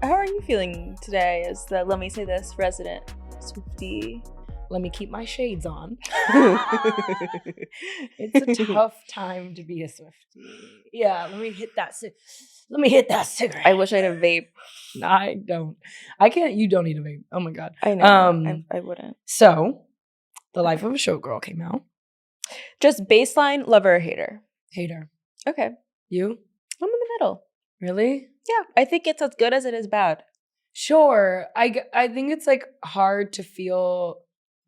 how are you feeling today as the Lemme Say This resident Swiftie? Let me keep my shades on. It's a tough time to be a Swiftie. Yeah, let me hit that cigarette. I wish I had a vape. I don't. I can't. You don't need a vape. Oh my God. I know. I wouldn't. So, The Life of a Showgirl came out. Just baseline, lover or hater? Hater. Okay. You? I'm in the middle. Really? Yeah. I think it's as good as it is bad. Sure. I think it's like hard to feel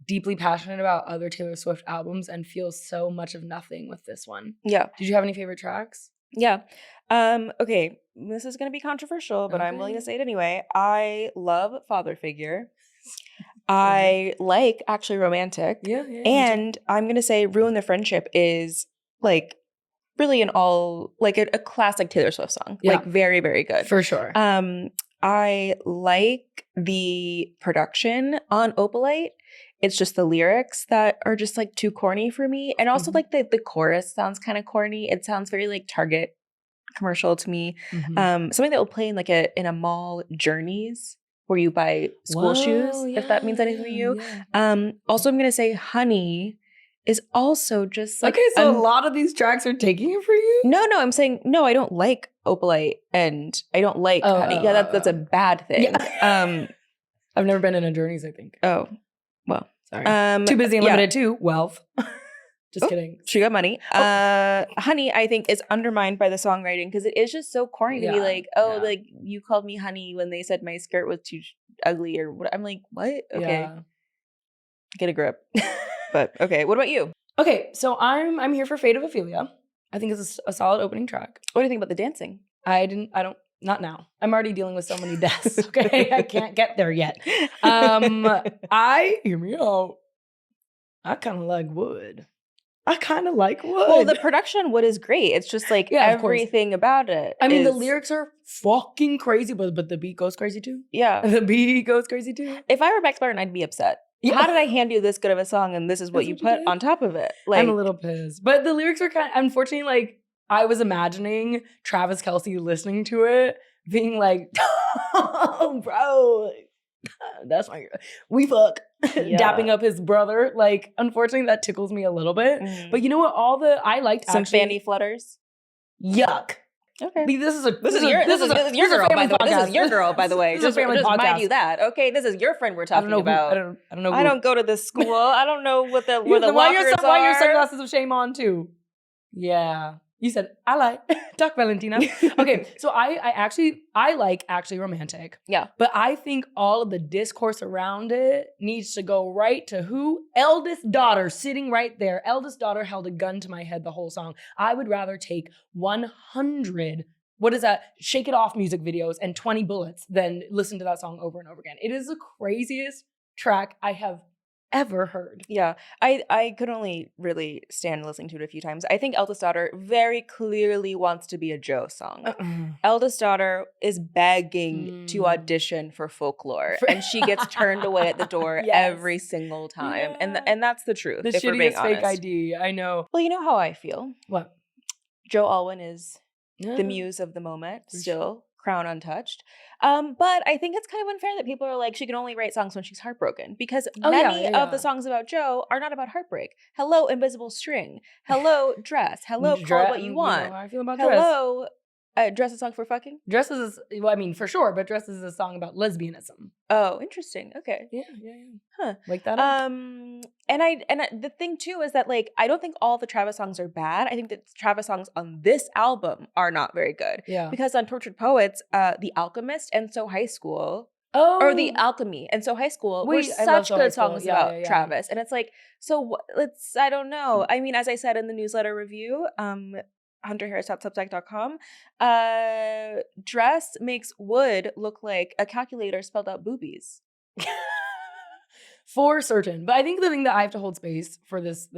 deeply passionate about other Taylor Swift albums and feel so much of nothing with this one. Yeah. Did you have any favorite tracks? Yeah. Okay. This is going to be controversial, but I'm willing to say it anyway. I love Father Figure. I like Actually Romantic. Yeah. And I'm going to say Ruin the Friendship is like really an all, like a classic Taylor Swift song. Yeah. Like very, very good. For sure. I like the production on Opalite. It's just the lyrics that are just like too corny for me. And also like the chorus sounds kind of corny. It sounds very like Target commercial to me. Something that will play in like in a mall, Journeys, where you buy school shoes, if that means anything to you. Yeah. Also, I'm going to say Honey is also just like... Okay, so a lot of these tracks are taking it for you? No, I'm saying, no, I don't like Opalite and I don't like Honey. Yeah, that's a bad thing. Yeah. I've never been in a Journeys, I think. Oh, well. Sorry. Too busy and limited to wealth. Just kidding. She got money. Honey, I think, is undermined by the songwriting because it is just so corny to be like, like you called me honey when they said my skirt was too ugly or what. I'm like, what? Okay. Yeah. Get a grip. But okay, what about you? Okay, so I'm here for Fate of Ophelia. I think it's a solid opening track. What do you think about the dancing? Not now. I'm already dealing with so many deaths. Okay, I can't get there yet. Hear me out. I kind of like Wood. Well, the production on Wood is great. It's just like everything about it. I mean, the lyrics are fucking crazy, but the beat goes crazy too. Yeah. The beat goes crazy too. If I were Ex-Barb, I'd be upset. Yeah. How did I hand you this good of a song and this is what you put on top of it? Like, I'm a little pissed. But the lyrics are kind of, unfortunately, like, I was imagining Travis Kelce listening to it, being like, oh, bro, that's my, we fuck. Dapping up his brother. Like, unfortunately, that tickles me a little bit. But you know what? I liked some fanny flutters. Yuck. Okay. This is your girl, by the way. This is your girl, by the way. Just mind you that. Okay, this is your friend we're talking about. I don't know. I don't go to this school. I don't know what the where the lockers are. Why your sunglasses of shame on too? Yeah. You said, I like. Talk, Valentina. Okay, so I like Actually Romantic. Yeah. But I think all of the discourse around it needs to go right to who? Eldest daughter, sitting right there. Eldest daughter held a gun to my head the whole song. I would rather take 100, Shake It Off music videos and 20 bullets than listen to that song over and over again. It is the craziest track I have ever heard. Yeah, I could only really stand listening to it a few times. I think Eldest Daughter very clearly wants to be a Joe song. Eldest Daughter is begging to audition for Folklore, and she gets turned away at the door every single time. Yeah. And that's the truth. The shittiest fake ID, I know. Well, you know how I feel. What? Joe Alwyn is the muse of the moment, still. Crown untouched. But I think it's kind of unfair that people are like, she can only write songs when she's heartbroken because many of the songs about Joe are not about heartbreak. Hello, Invisible String. Hello, Dress. Hello, Call It What You Want. You know how I feel about Hello, Dress, a song for fucking? Dress is, well, I mean, for sure, but Dress is a song about lesbianism. Oh, interesting. Okay. Yeah. Huh. Like that up? And the thing too is that like I don't think all the Travis songs are bad. I think that Travis songs on this album are not very good. Yeah. Because on Tortured Poets, The Alchemist and So High School, or The Alchemy and So High School were such good songs about Travis. And it's like, so I don't know. I mean, as I said in the newsletter review, hunterharris.substack.com, Dress makes Wood look like a calculator spelled out boobies. For certain. But I think the thing that I have to hold space for this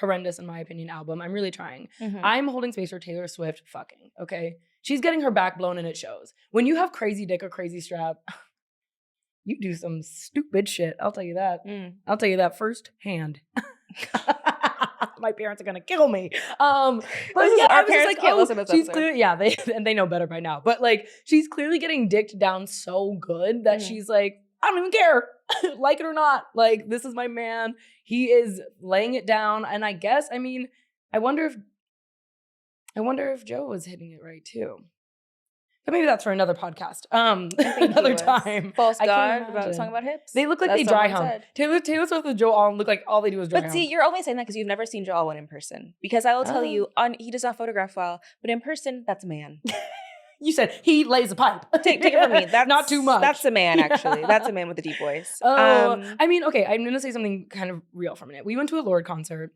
horrendous, in my opinion, album, I'm really trying. I'm holding space for Taylor Swift fucking, okay? She's getting her back blown and it shows. When you have crazy dick or crazy strap, you do some stupid shit. I'll tell you that. I'll tell you that firsthand. My parents are gonna kill me. But This is- yeah, our I was just parents like, can't oh, listen to this she's episode. clearly, yeah, they know better by now. But like, she's clearly getting dicked down so good that she's like, I don't even care, like it or not. Like, this is my man. He is laying it down, and I guess, I mean, I wonder if Joe was hitting it right too. But maybe that's for another podcast. Another time. False I can't God about a imagine. song about hips. They look like That's they dry someone hump. said. Taylor Swift and Joe Alwyn look like all they do is dry But hump. see, you're only saying that because you've never seen Joe Alwyn in person. Because I will tell you, he does not photograph well, but in person, that's a man. You said he lays a pipe. Take it from me. That's not too much. That's a man, actually. That's a man with a deep voice. Oh, I mean, okay, I'm gonna say something kind of real for a minute. We went to a Lorde concert,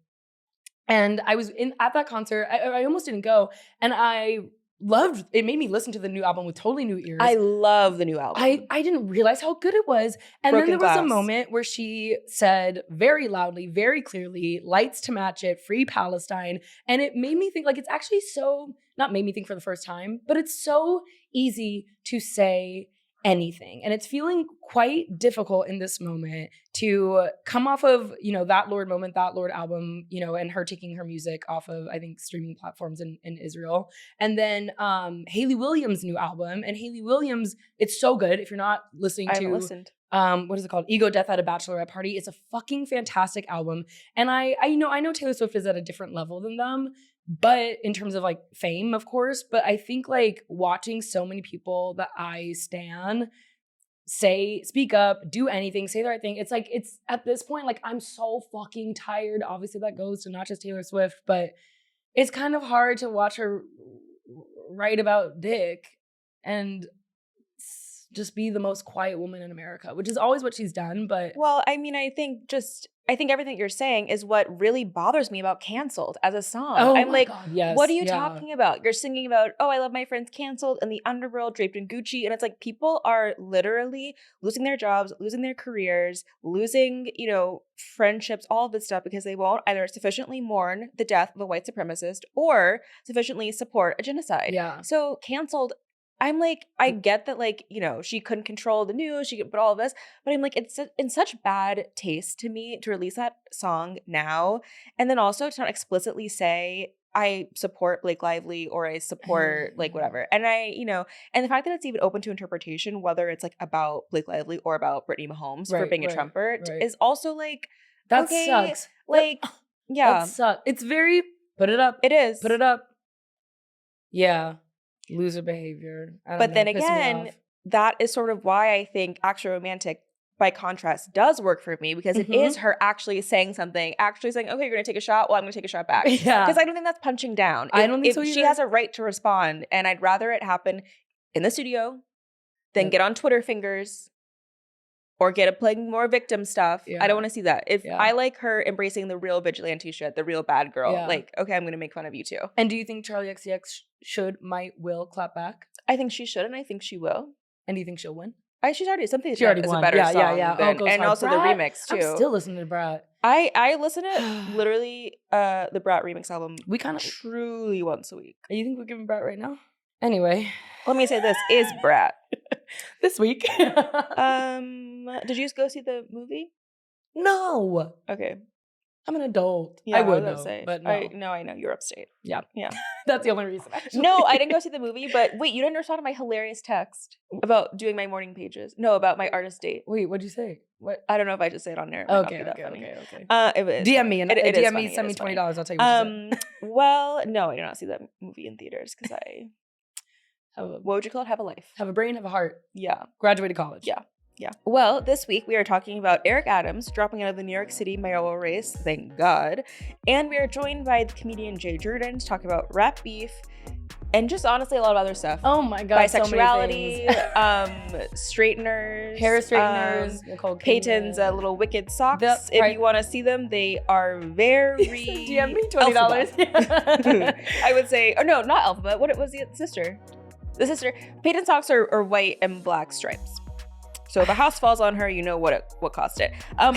and I was at that concert. I almost didn't go, and I loved it. Made me listen to the new album with totally new ears. I love the new album. I didn't realize how good it was. And Broken then there was a Glass. moment where she said very loudly, very clearly, lights to match it, free Palestine. And it made me think, like, it's actually so, not made me think for the first time, but it's so easy to say anything. And it's feeling quite difficult in this moment to come off of, that Lorde moment, that Lorde album, and her taking her music off of, I think, streaming platforms in Israel. And then Hayley Williams' new album. And Hayley Williams, it's so good. If you're not listening I to haven't listened. what is it called? Ego Death at a Bachelorette Party. It's a fucking fantastic album. And I know Taylor Swift is at a different level than them, but in terms of like fame, of course. But I think like watching so many people that I stan speak up, do anything, say the right thing. It's like, it's at this point, like I'm so fucking tired. Obviously that goes to not just Taylor Swift, but it's kind of hard to watch her write about dick and just be the most quiet woman in America, which is always what she's done. But Well, I mean, I think everything you're saying is what really bothers me about Canceled as a song. I'm like, God, yes, what are you talking about? You're singing about, oh, I love my friends canceled in the underworld draped in Gucci. And it's like people are literally losing their jobs, losing their careers, losing, friendships, all of this stuff because they won't either sufficiently mourn the death of a white supremacist or sufficiently support a genocide. Yeah. So Canceled, I'm like, I get that, like, she couldn't control the news, she could put all of this, but I'm like, it's in such bad taste to me to release that song now, and then also to not explicitly say, I support Blake Lively or I support, like, whatever. And and the fact that it's even open to interpretation, whether it's, like, about Blake Lively or about Brittany Mahomes for being a Trumpert, is also, like, that okay, sucks. Like, yeah. That sucks. It's very, put it up. It is. Put it up. Yeah. Loser behavior. But then again, that is sort of why I think Actual Romantic, by contrast, does work for me because it is her actually saying something, actually saying, okay, you're going to take a shot. Well, I'm going to take a shot back. Yeah. Because I don't think that's punching down. I don't think so either. She has a right to respond, and I'd rather it happen in the studio than get on Twitter fingers or get playing more victim stuff. Yeah. I don't want to see that. I like her embracing the real vigilante shit, the real bad girl. Yeah. Like, okay, I'm going to make fun of you too. And do you think Charli XCX will clap back? I think she should, and I think she will. And do you think she'll win? She's already something. She already is won. a better Yeah, song yeah. than- Oh, and hard. also Brat? the remix too. I'm still listening to Brat. I listen to literally the Brat remix album. We kind of truly once a week. You think we're giving Brat right now? Anyway, let me say this is Brat this week. Did you go see the movie? No. Okay. I'm an adult. Yeah, I would though, say, but I no. know you're upstate. Yeah. Yeah. That's the only reason. Actually. No, I didn't go see the movie, but wait, you didn't respond to my hilarious text about doing my morning pages. No, about my artist date. Wait, what'd you say? What? I don't know if I just say it on there. It might not Okay. be that funny. It was. DM me and it is DM funny, me. Send me $20. I'll tell you what you said. Well, no, I did not see that movie in theaters because I what would you call it? Have a life. Have a brain, have a heart. Yeah. Graduated college. Yeah. Yeah. Well, this week we are talking about Eric Adams dropping out of the New York City mayoral race, thank God. And we are joined by the comedian Jay Jurden to talk about rap beef and just honestly a lot of other stuff. Oh my God. Bisexuality, straighteners, hair straighteners, Nicole Peyton's Kidman. little wicked socks. If you want to see them, they are very DM me $20. I would say, or no, not Alphabet. What was the sister? The sister. Peyton's socks are white and black stripes. So if a house falls on her, you know what cost it.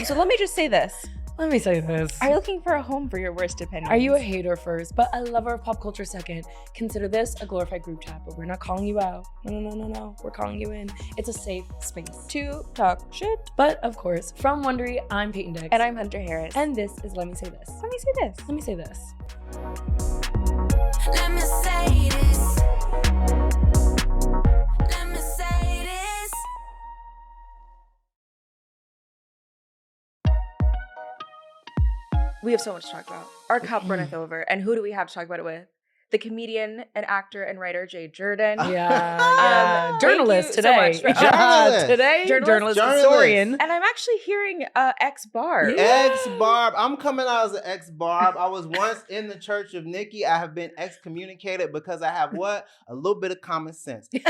So let me just say this. Let me say this. Are you looking for a home for your worst opinions? Are you a hater first, but a lover of pop culture second? Consider this a glorified group chat, but we're not calling you out. No. We're calling you in. It's a safe space to talk shit? But of course, from Wondery, I'm Peyton Dix. And I'm Hunter Harris. And this is Let Me Say This. Let me say this. Let me say this. Let me say this. Let me say this. We have so much to talk about. Our cup runneth over. And who do we have to talk about it with? The comedian and actor and writer Jay Jurden. Yeah. Journalist thank you today. so much Journalist. Today, journalist historian. And I'm actually hearing Ex-Barb. Ex-Barb. I'm coming out as an ex-Barb. I was once in the church of Nicki. I have been excommunicated because I have what? A little bit of common sense. This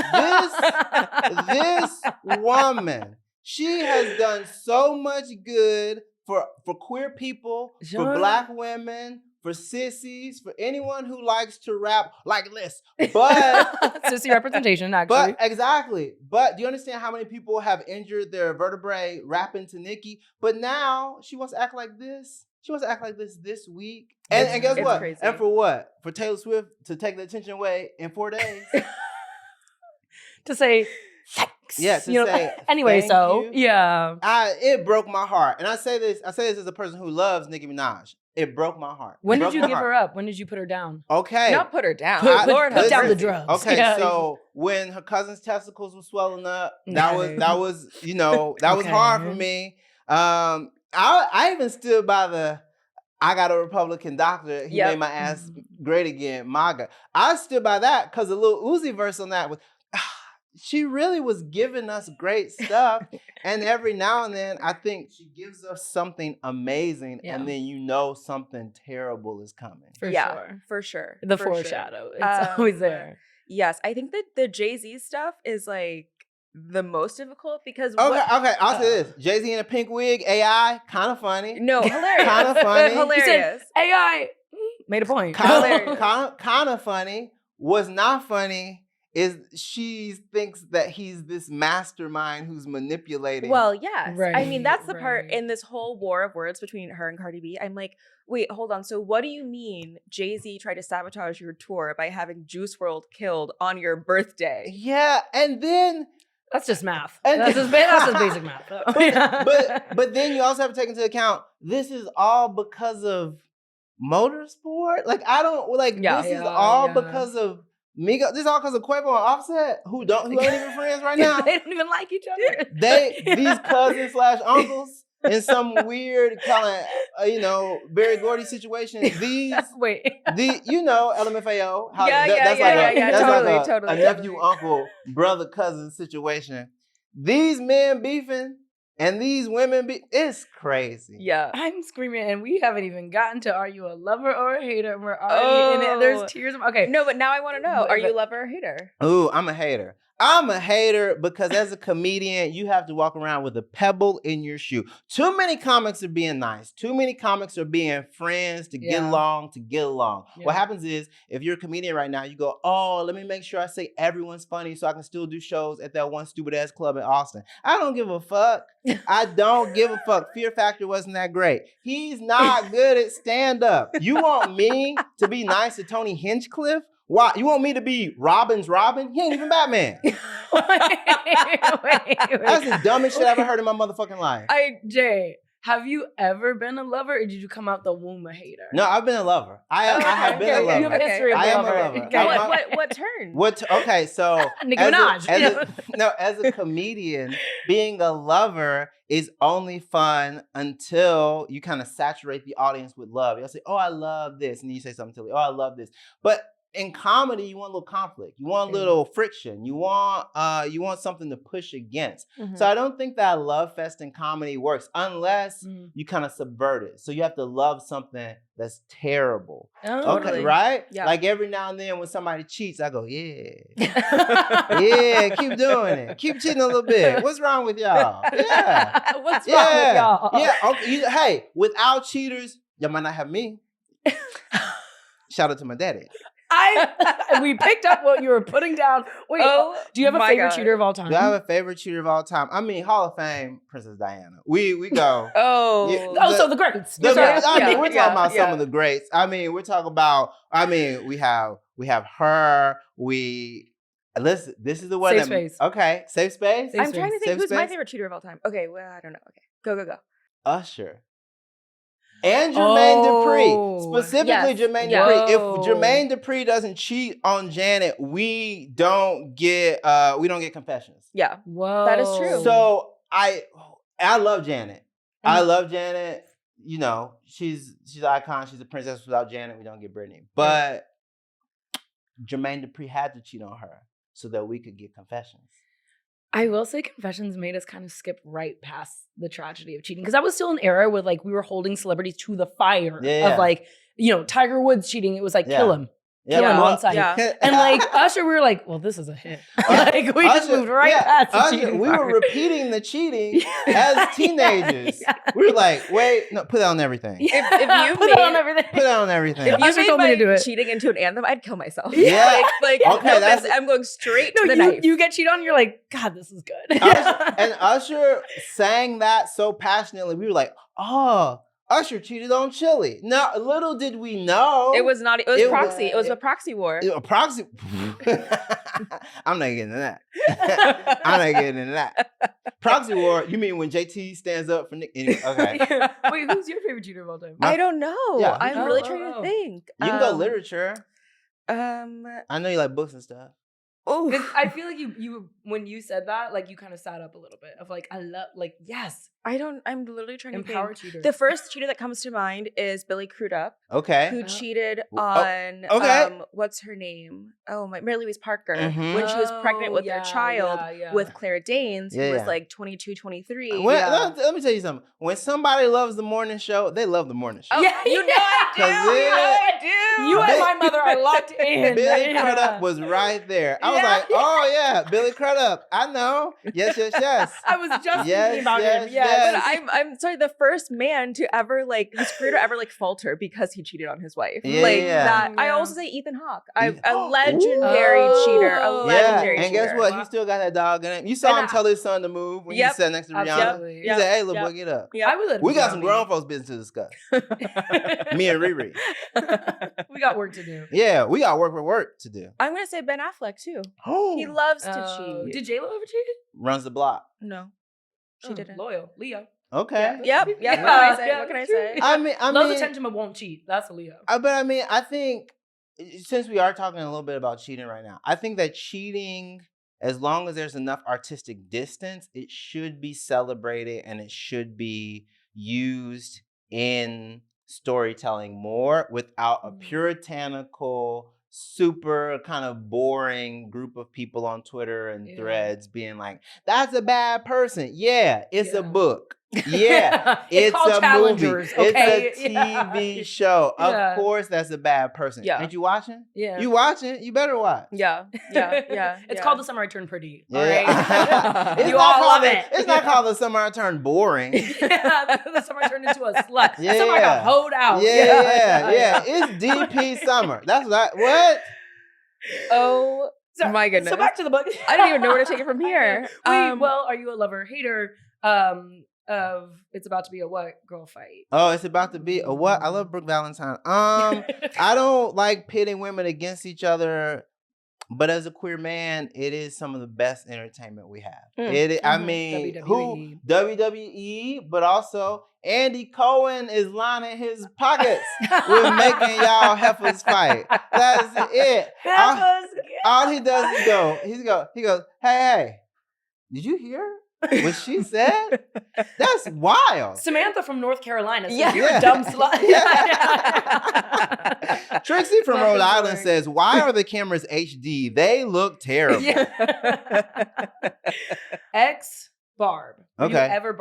woman, she has done so much good for queer people, for Black women, for sissies, for anyone who likes to rap like this. But sissy representation, actually. But exactly. But do you understand how many people have injured their vertebrae rapping to Nicki? But now she wants to act like this. She wants to act like this week. And guess what? Crazy. And for what? For Taylor Swift to take the attention away in 4 days. To say thanks. Yeah, to say anyway, thank so you. yeah. It broke my heart. And I say this as a person who loves Nicki Minaj. It broke my heart. When did you give her up? When did you put her down? Okay. Not put her down. Put down the mercy. drugs. Okay, Yeah. so when her cousin's testicles were swelling up, that was was hard for me. I even stood by I got a Republican doctor. He made my ass great again, MAGA. I stood by that because the Lil Uzi verse on that was, she really was giving us great stuff. And every now and then, I think she gives us something amazing. Yeah. And then you know something terrible is coming. For sure. The foreshadow. It's always there. Yes. I think that the Jay-Z stuff is like the most difficult because Okay, I'll say this. Jay-Z in a pink wig, AI, kind of funny. No, hilarious. Kind of funny. Hilarious. AI made a point. Kind of funny. What's not funny is she thinks that he's this mastermind who's manipulating. Well, yes. Right, I mean, that's the part in this whole war of words between her and Cardi B. I'm like, wait, hold on. So what do you mean Jay-Z tried to sabotage your tour by having Juice WRLD killed on your birthday? Yeah, and then... That's just math. That's just basic math. But then you also have to take into account, this is all because of motorsport? Like, I don't... Like, this is all because of... Migos, this is all because of Quavo and Offset, who ain't even friends right now. They don't even like each other. These cousins / uncles in some weird kind of, Barry Gordy situation. LMFAO. That's totally. A nephew, uncle, brother, cousin situation. These men beefing and these women it's crazy. Yeah. I'm screaming, and we haven't even gotten to are you a lover or a hater? And we're already in it. There's tears. Okay. No, but now I want to know, are you a lover or a hater? Ooh, I'm a hater. I'm a hater because as a comedian, you have to walk around with a pebble in your shoe. Too many comics are being nice. Too many comics are being friends to get along. Yeah. What happens is, if you're a comedian right now, you go, oh, let me make sure I say everyone's funny so I can still do shows at that one stupid ass club in Austin. I don't give a fuck. I don't give a fuck. Fear Factor wasn't that great. He's not good at stand-up. You want me to be nice to Tony Hinchcliffe? Why? You want me to be Robin's Robin? He ain't even Batman. wait. That's the dumbest shit I ever heard in my motherfucking life. Jay, have you ever been a lover, or did you come out the womb a hater? No, I've been a lover. I have been a lover. You have a history of I am lover. a lover. Okay. What turn? Okay, so Nicki Minaj. As a comedian, being a lover is only fun until you kind of saturate the audience with love. You'll say, oh, I love this. And then you say something silly. Oh, I love this. But in comedy, you want a little conflict. You want a little friction. You want something to push against. Mm-hmm. So I don't think that love fest in comedy works unless you kind of subvert it. So you have to love something that's terrible. Oh, okay, really? right? Yeah. Like every now and then when somebody cheats, I go, yeah. Yeah, keep doing it. Keep cheating a little bit. What's wrong with y'all? Yeah. What's wrong with y'all? Yeah. Okay. Hey, without cheaters, y'all might not have me. Shout out to my daddy. We picked up what you were putting down. Wait, do you have a my favorite God. cheater of all time? Do I have a favorite cheater of all time? I mean, Hall of Fame, Princess Diana. We go. Oh. Yeah, So the greats. we're talking about some yeah. of the greats. I mean, we're talking about. I mean, we have her. Listen. This is the one. Safe space. Okay, safe space. Safe I'm trying to think Safe who's my space? favorite cheater of all time. Okay, well, I don't know. Okay, go. Usher. And Jermaine Oh. Dupri. Specifically Yes. Jermaine Yeah. Dupri. If Whoa. Jermaine Dupri doesn't cheat on Janet, we don't get confessions. Yeah. Whoa. That is true. So I love Janet. I Mm-hmm. love Janet. You know, she's an icon. She's a princess. Without Janet, we don't get Britney. But Jermaine Dupri had to cheat on her so that we could get confessions. I will say confessions made us kind of skip right past the tragedy of cheating. Because that was still an era where like we were holding celebrities to the fire Yeah. of like, you know, Tiger Woods cheating. It was like, kill him. Kill him on site. Yeah. And like Usher, we were like, well, this is a hit. Like we just moved right past the Usher, cheating we part. were repeating the cheating as teenagers. Yeah. We were like, wait, no, put that on everything. If you put it made- on everything. Put that on everything. If you Usher made told me my to do it. cheating into an anthem, I'd kill myself. Yeah. Like Okay, no, that's- I'm going straight to No, the knife. you get cheated on, you're like, God, this is good. And Usher sang that so passionately. We were like, oh, Usher cheated on Chili. Now, little did we know. It was not. It was It proxy. was- It was a proxy war. A proxy. I'm not getting into that. I'm not getting into that. Proxy war, you mean when JT stands up for Nick? Anyway, okay. Wait, who's your favorite cheater of all time? I don't know. Yeah. I'm really trying to think. You can go literature. I I know you like books and stuff. Oh, 'Cause I feel like you when you said that, like you kind of sat up a little bit of like, I love, like, yes, I don't. I'm literally trying to empower think. cheaters. The first cheater that comes to mind is Billy Crudup, Okay. who cheated Oh, on okay. what's her name? Oh my, Mary Louise Parker, Mhm. when she was pregnant with yeah, their child yeah. with Claire Danes, who Yeah, was yeah. like 22, 23. Let me tell you something. When somebody loves the morning show, they love the morning show. Oh, Yeah, you know I do. 'Cause You know I do. You and my mother are locked in. Billy Yeah. Crudup was right there. I was Yeah. like, oh yeah, Billy Crudup. I know. Yes. I was just Yes, thinking about yes, him. yes. But I'm sorry, the first man to ever his career to ever falter because he cheated on his wife. Yeah, like yeah. that. I Yeah. also say Ethan Hawke. A Ooh. legendary cheater. A Oh. Yeah, legendary and cheater. guess what? He still got that dog in him. You saw And him tell his son to move when Yep. he sat next to Rihanna. Absolutely. He Yep. said, "Hey, little Yep. boy, get up. Yeah. I would let We him got be some on grown folks business to discuss. Me and Riri. We got work to do. Yeah, we got work to do. I'm gonna say Ben Affleck too. Oh, He loves to Oh, cheat. did J-Lo ever cheat? runs the block. No, she Oh, didn't. Loyal. Leo. Okay. Yep. What can I say? What can I say? I mean, Loves attention but won't cheat. That's a Leo. But I mean, I think since we are talking a little bit about cheating right now, I think that cheating, as long as there's enough artistic distance, it should be celebrated and it should be used in storytelling more without a puritanical, super kind of boring group of people on Twitter and Yeah. threads being like, that's a bad person. Yeah, it's a Yeah. book. Yeah, it's called a Challengers, movie. okay? It's a Yeah. TV show. Yeah. Of course, that's a bad person. Yeah. Ain't you watching? Yeah. You watching? You better watch. Yeah. Yeah. It's called The Summer I Turned Pretty. Yeah. All right. It's You not all called love the- it. It's not called The Summer I Turned Boring. Yeah, the summer I turned into a slut. Yeah. The summer I got hoed out. Yeah. It's DP Summer. That's what? Oh So, my goodness. So back to the book. I don't even know where to take it from here. Wait, well, are you a lover hater of it's about to be a what girl fight? Oh, it's about to be a what? I love Brooke Valentine. I don't like pitting women against each other, but as a queer man, it is some of the best entertainment we have. Mm. I Mhm. mean, WWE. who WWE, but also Andy Cohen is lining his pockets with making y'all heifers fight. That's it. All he does is he goes, hey, did you hear what she said? That's wild. Samantha from North Carolina says Yeah. you're a dumb slut. Trixie from Love Rhode is Island boring. says, why are the cameras HD? They look terrible. Ex-Barb. Were you Okay. ever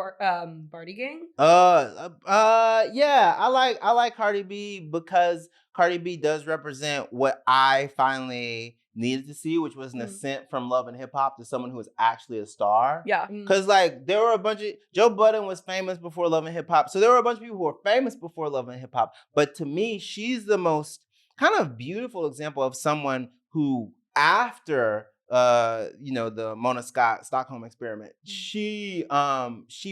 Barty gang? Yeah, I like Cardi B because Cardi B does represent what I finally needed to see, which was an ascent from Love and Hip Hop to someone who is actually a star. Yeah. Because, like, there were a bunch of... Joe Budden was famous before Love and Hip Hop. So there were a bunch of people who were famous before Love and Hip Hop. But to me, she's the most kind of beautiful example of someone who, after the Mona Scott Stockholm experiment, she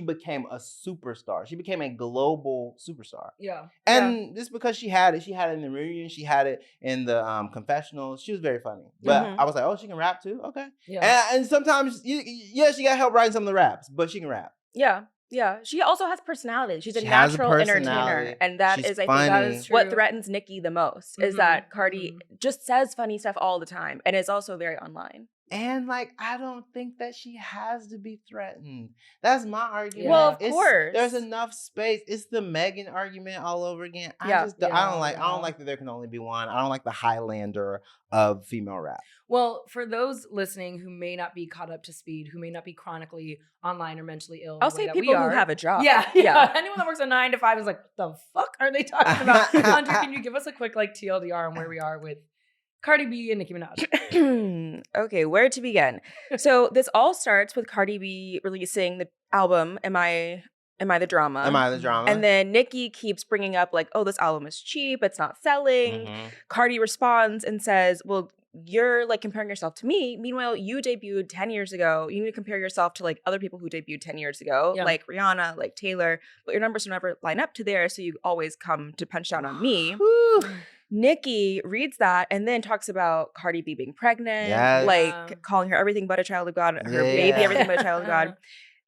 became a superstar. She became a global superstar. Yeah. And just because she had it in the reunion, she had it in the confessionals. She was very funny. But I was like, oh, she can rap too? Okay. Yeah. And sometimes, she got help writing some of the raps, but she can rap. Yeah. Yeah. She also has personality. She's a She has a natural entertainer. personality. And that She's is, I funny. think, that is what threatens Nicki the most, is that Cardi just says funny stuff all the time and is also very online. And I don't think that she has to be threatened. That's my argument. Well, of course. There's enough space. It's the Megan argument all over again. I don't like that there can only be one. I don't like the Highlander of female rap. Well, for those listening who may not be caught up to speed, who may not be chronically online or mentally ill, I'll say people who have a job. Yeah. Anyone that works a 9 to 5 is like, what the fuck are they talking about? Hunter, can you give us a quick TLDR on where we are with Cardi B and Nicki Minaj? Okay, where to begin? So this all starts with Cardi B releasing the album Am I the Drama? Am I the Drama? And then Nicki keeps bringing up oh, this album is cheap, it's not selling. Cardi responds and says, well, you're comparing yourself to me. Meanwhile, you debuted 10 years ago. You need to compare yourself to other people who debuted 10 years ago, like Rihanna, like Taylor, but your numbers will never line up to theirs. So you always come to punch down on me. Nicki reads that and then talks about Cardi B being pregnant, calling her everything but a child of God, her baby everything but a child of God.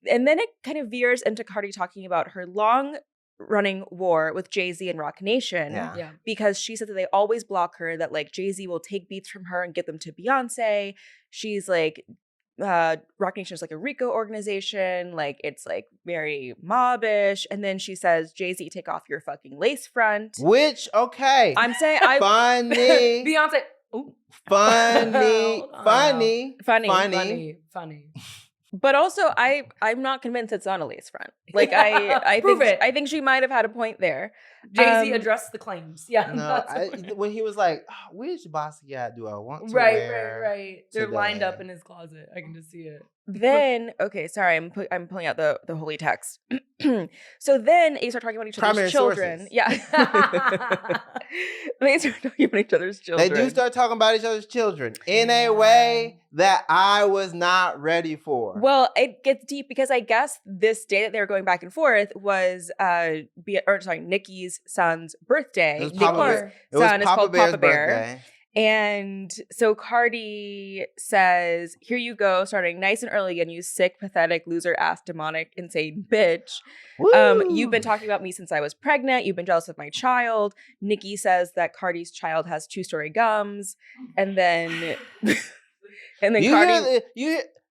And then it kind of veers into Cardi talking about her long-running war with Jay-Z and Roc Nation because she said that they always block her, that Jay-Z will take beats from her and give them to Beyonce. She's Roc Nation is a RICO organization, it's very mobbish. And then she says, Jay-Z, take off your fucking lace front. Which, okay. I'm saying funny. Beyonce. Ooh. Funny. But also, I'm not convinced it's on a lace front. I Prove think it. I think she might have had a point there. Jay-Z addressed the claims. Yeah. No, when he was like, which Basquiat do I want to wear? Right. They're lined up in his closet. I can just see it. Then, okay, sorry, I'm pulling out the holy text. So then they start talking about each other's children. Sources. Yeah. They start talking about each other's children. They do start talking about each other's children in a way that I was not ready for. Well, it gets deep because I guess this day that they were going back and forth was Nicki's son's birthday. It was Nicki's son is called Papa Bear. Birthday. And so Cardi says, here you go, starting nice and early again, you sick, pathetic, loser, ass, demonic, insane bitch. You've been talking about me since I was pregnant. You've been jealous of my child. Nicki says that Cardi's child has 2-story gums. And then Cardi...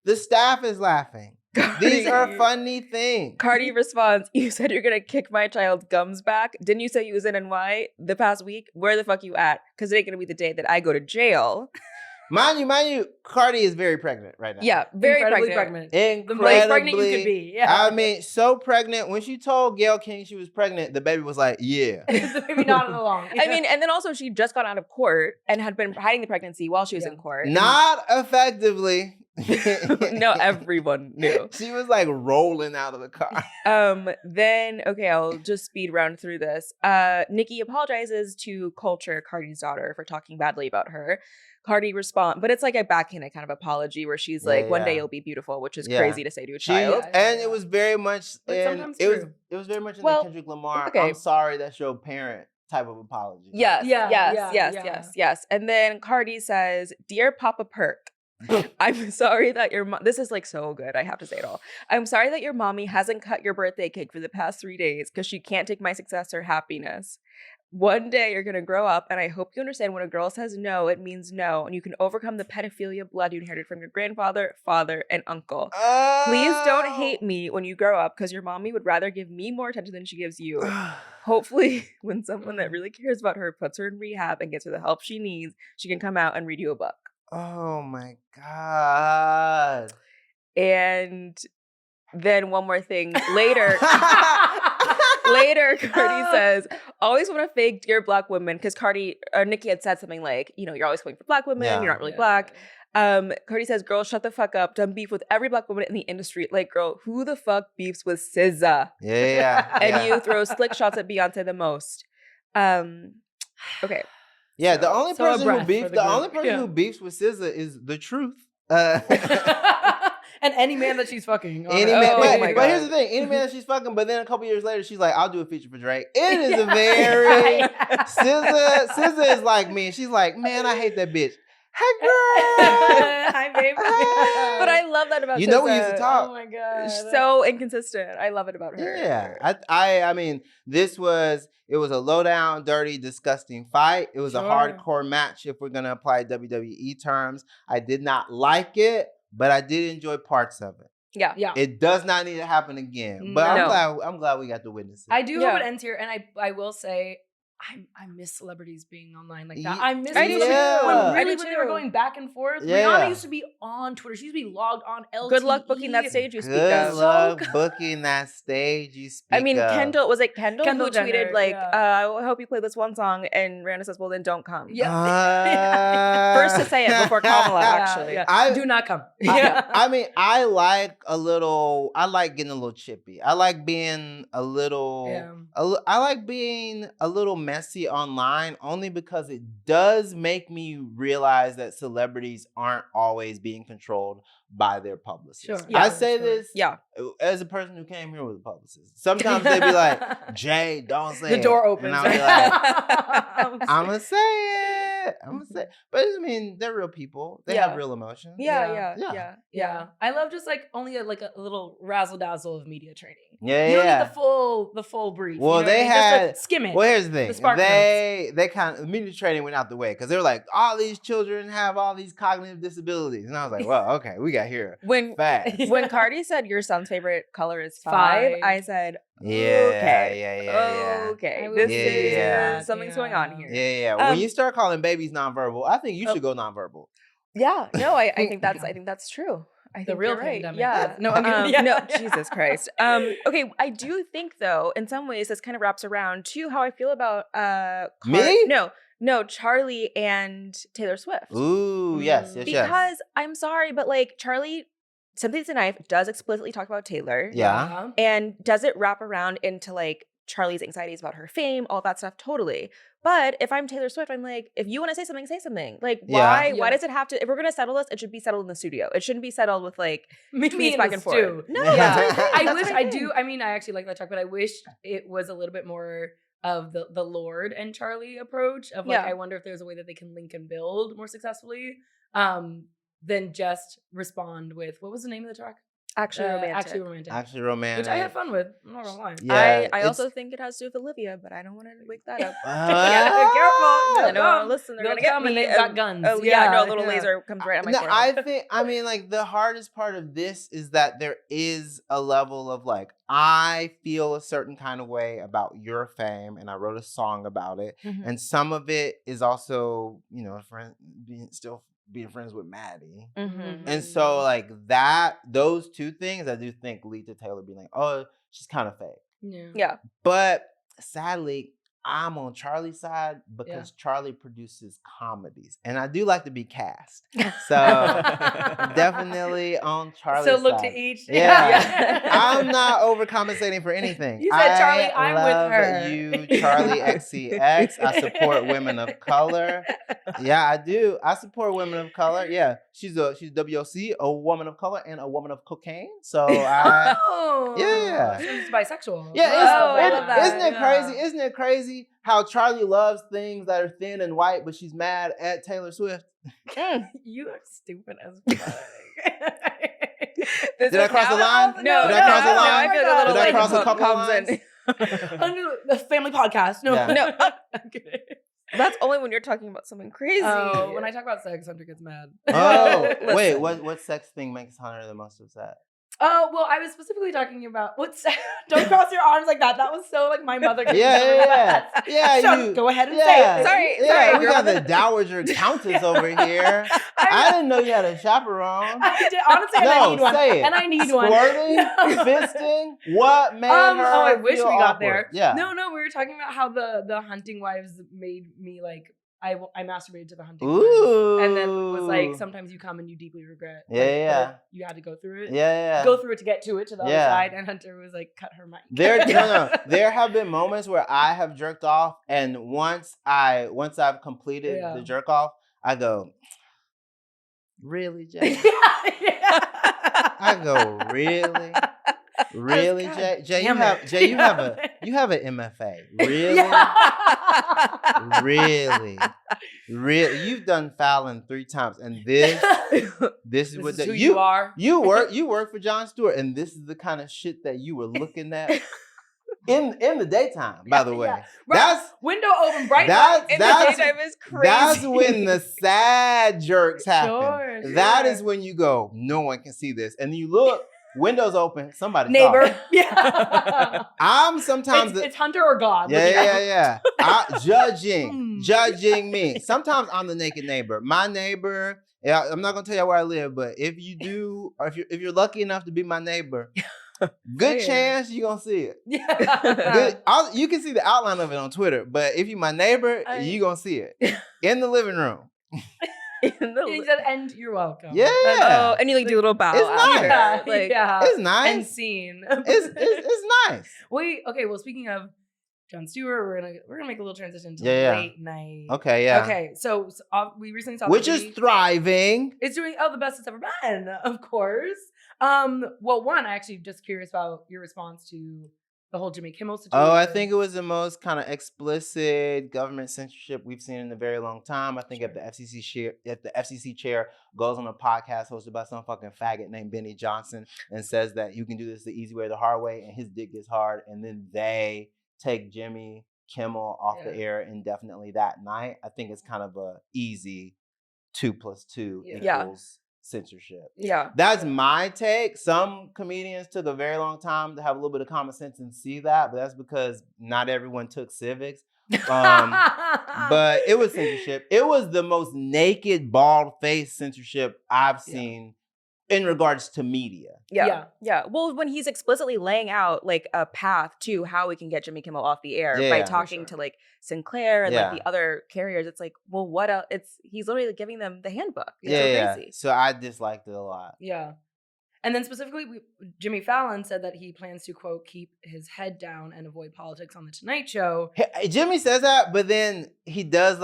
The staff is laughing. These are funny things. Cardi responds, you said you're going to kick my child's gums back. Didn't you say you was in NY the past week? Where the fuck you at? Because it ain't going to be the day that I go to jail. Mind you, Cardi is very pregnant right now. Yeah, very pregnant. Incredibly. The most pregnant you could be. Yeah. I mean, so pregnant. When she told Gayle King she was pregnant, the baby was like, yeah. The baby nodded along. I mean, and then also she just got out of court and had been hiding the pregnancy while she was in court. Not effectively. No, everyone knew. She was rolling out of the car. Then, okay, I'll just speed round through this. Nicki apologizes to Culture, Cardi's daughter, for talking badly about her. Cardi responds, but it's a backhanded kind of apology where she's one day you'll be beautiful, which is crazy to say to a child. And it was very much it was very much in the Kendrick Lamar, I'm sorry that's your parent type of apology. Yes. And then Cardi says, Dear Papa Perk, I'm sorry that your mom, this is so good, I have to say it all. I'm sorry that your mommy hasn't cut your birthday cake for the past 3 days because she can't take my success or happiness. One day you're going to grow up, and I hope you understand when a girl says no, it means no, and you can overcome the pedophilia blood you inherited from your grandfather, father, and uncle. Please don't hate me when you grow up because your mommy would rather give me more attention than she gives you. Hopefully, when someone that really cares about her puts her in rehab and gets her the help she needs, she can come out and read you a book. Oh my God. And then one more thing later. Later, Cardi says, always want to fake dear black women, because Nicki had said something you're always going for black women, you're not really black. Cardi says, girl, shut the fuck up. Done beef with every black woman in the industry. Girl, who the fuck beefs with SZA? Yeah. And you throw slick shots at Beyonce the most. Okay. Yeah, the So- only So a person breath who for beefs, the the only group. person Yeah. who beefs with SZA is the truth. And any man that she's fucking. Any Oh man, my but here's God. the thing: any man that she's fucking, but then a couple years later, she's like, "I'll do a feature for Drake." It is a very SZA is like me. She's like, "Man, I hate that bitch." Hey, girl. Hi, babe. But I love that about You know we used to SZA. talk. Oh my god. So inconsistent. I love it about her. Yeah, I mean, it was a low down, dirty, disgusting fight. It was a Sure. hardcore match. If we're gonna apply WWE terms, I did not like it, but I did enjoy parts of it. Yeah. Yeah. It does not need to happen again. But No. I'm glad we got to witness it. I do Yeah. hope it ends here, and I will say I miss celebrities being online like that. Ye- I miss I do celebrities too. when I really do when they were too. going back and forth. Yeah. Rihanna used to be on Twitter. She used to be logged on LTE. Good luck booking that stage you speak Good of. luck So booking that stage you speak I mean, of. Kendall who Kendall tweeted Jenner, like, yeah. I hope you play this one song, and Rihanna says, well, then don't come. Yeah. First to say it before Kamala, Yeah, actually. yeah. Do not come. I mean, I like getting a little chippy. I like being a little, Yeah. I like being a little messy online only because it does make me realize that celebrities aren't always being controlled by their publicists. Sure. I Yeah, say sure. this Yeah. as a person who came here with a publicist. Sometimes they be like, Jay, don't say The door it. opens. And I'll be like, I'm going to say it. I'm going to say it. But I mean, they're real people. They have Yeah. real emotions. Yeah. Yeah. I love just like only a little razzle dazzle of media training. Yeah, You don't yeah. need the full brief. Well, you know they what I mean? had- Just to skim it. Well, here's the thing. spark They kind of media training went out the way because they were like, all these children have all these cognitive disabilities, and I was like, well, okay, we got here When fast. when Cardi said your son's favorite color is 5, Five. I said, Yeah, okay, okay, I would this agree with is that. something's going on here. Yeah. When Um, you start calling babies nonverbal, I think you Oh. should go nonverbal. Yeah, no, I think that's true. I think real you're right. pandemic. Yeah. No, I mean, yeah. No, Jesus Christ. Okay, I do think though, in some ways, this kind of wraps around to how I feel about Me? No, Charli and Taylor Swift. Ooh, yes. Because I'm sorry, but like Charli, Something to Knife does explicitly talk about Taylor. Yeah. And does it wrap around into like Charli's anxieties about her fame, all that stuff? Totally. But if I'm Taylor Swift, I'm like, if you want to say something, say something. Like, why? Yeah. Why does it have to? If we're gonna settle this, it should be settled in the studio. It shouldn't be settled with like tweets back and forth. No, Yeah. that's That's I my wish I thing. do. I mean, I actually like that track, but I wish it was a little bit more of the Lord and Charli approach of like, Yeah. I wonder if there's a way that they can link and build more successfully, than just respond with what was the name of the track? Actually romantic. Actually romantic. Actually romantic. Which I had fun with. I'm not gonna lie. Yeah, I it's- also think it has to do with Olivia, but I don't want to wake that up. Yeah, be careful. I They'll know. come. Listen, they're They'll gonna get come me. and they've got guns. Oh yeah, no, a Yeah, little yeah. laser comes right on my No, forehead. I mean, like the hardest part of this is that there is a level of like, I feel a certain kind of way about your fame, and I wrote a song about it, Mhm. and some of it is also, being friends with Maddie, Mhm. and so like that, those two things, I do think lead to Taylor being like, oh, she's kind of fake, Yeah. but sadly, I'm on Charlie's side because Charli produces comedies, and I do like to be cast. So definitely on Charlie's So look side. to each. Yeah. I'm not overcompensating for anything. You said, Charli, I'm with love her. you, Charli XCX. I support women of color. Yeah, I do. I support women of color. Yeah, she's WOC, a woman of color, and a woman of cocaine. So I. Oh, Yeah. She's bisexual. Yeah, Oh, I love that. isn't it crazy? Isn't it crazy how Charli loves things that are thin and white, but she's mad at Taylor Swift? You are stupid as fuck. Did I cross the line? No, Did I cross the no, line? I feel a little Did I like cross a hook couple comes lines? in. Under the family podcast. No, Yeah. No. I'm kidding. That's only when you're talking about something crazy. Oh, when I talk about sex, Hunter gets mad. Oh, wait, Listen. what sex thing makes Hunter the most upset? Oh, well, I was specifically talking about what's. Don't cross your arms like that. That was so like my mother. Yeah. So, you. go ahead and Yeah. say it. Sorry, We got the dowager countess over here. I didn't know you had a chaperone. I did, honestly, and I need one. say it. And I need one. Squirting, No. fisting. What made her? Oh, I wish feel we got awkward? there. Yeah. No, we were talking about how the hunting wives made me like. I masturbated to the hunting lines. Ooh. And then it was like, sometimes you come and you deeply regret. Yeah, like, yeah. but you had to go through it. Yeah. Go through it to get to it, to the other Yeah. side. And Hunter was like, cut her mic. There have been moments where I have jerked off, and once I've completed the jerk off, I go, really, Jay? I go, really? Really, Jay? Jay, you have an MFA. Really? Really? You've done Fallon 3 times, and this is what who you are. You work for Jon Stewart, and this is the kind of shit that you were looking at in the daytime. By the way, Right. that's window open, bright in the daytime is crazy. That's when the sad jerks happen. Sure. That is when you go, no one can see this, and you look. Windows open, somebody neighbor. talk. Yeah. I'm sometimes it's Hunter or God. Yeah. Judging me. Sometimes I'm the naked neighbor. My neighbor. Yeah, I'm not gonna tell you where I live, but if you do, or if you're lucky enough to be my neighbor, good chance you're gonna see it. Yeah. You can see the outline of it on Twitter, but if you're my neighbor, you're gonna see it in the living room. He said, and you're welcome. Yeah. And you like do a little bow. It's nice. After. Like, it's nice. And scene. It's nice. Okay, well, speaking of Jon Stewart, we're gonna make a little transition to late night. Okay, yeah. Okay, so we recently saw which is thriving. It's doing the best it's ever been, of course. Well, one, I actually just curious about your response to the whole Jimmy Kimmel situation. Oh, I think it was the most kind of explicit government censorship we've seen in a very long time. I think if the FCC chair goes on a podcast hosted by some fucking faggot named Benny Johnson and says that you can do this the easy way or the hard way, and his dick gets hard, and then they take Jimmy Kimmel off the air indefinitely that night, I think it's kind of a easy 2 + 2 equals censorship. Yeah. That's my take. Some comedians took a very long time to have a little bit of common sense and see that, but that's because not everyone took civics. But it was censorship. It was the most naked, bald-faced censorship I've seen in regards to media. Yeah. Well, when he's explicitly laying out like a path to how we can get Jimmy Kimmel off the air by talking to like Sinclair and like the other carriers, it's like, well, what else? He's literally like, giving them the handbook. It's so crazy. So I disliked it a lot. Yeah. And then specifically, Jimmy Fallon said that he plans to, quote, keep his head down and avoid politics on the Tonight Show. Jimmy says that, but then he does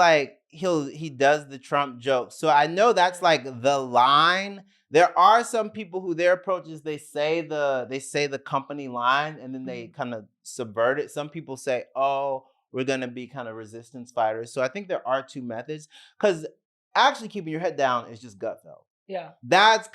he does the Trump joke. So I know that's like the line. There are some people who their approach is they say the company line and then they kind of subvert it. Some people say, oh, we're going to be kind of resistance fighters. So I think there are 2 methods, because actually keeping your head down is just gut felt. Yeah. That's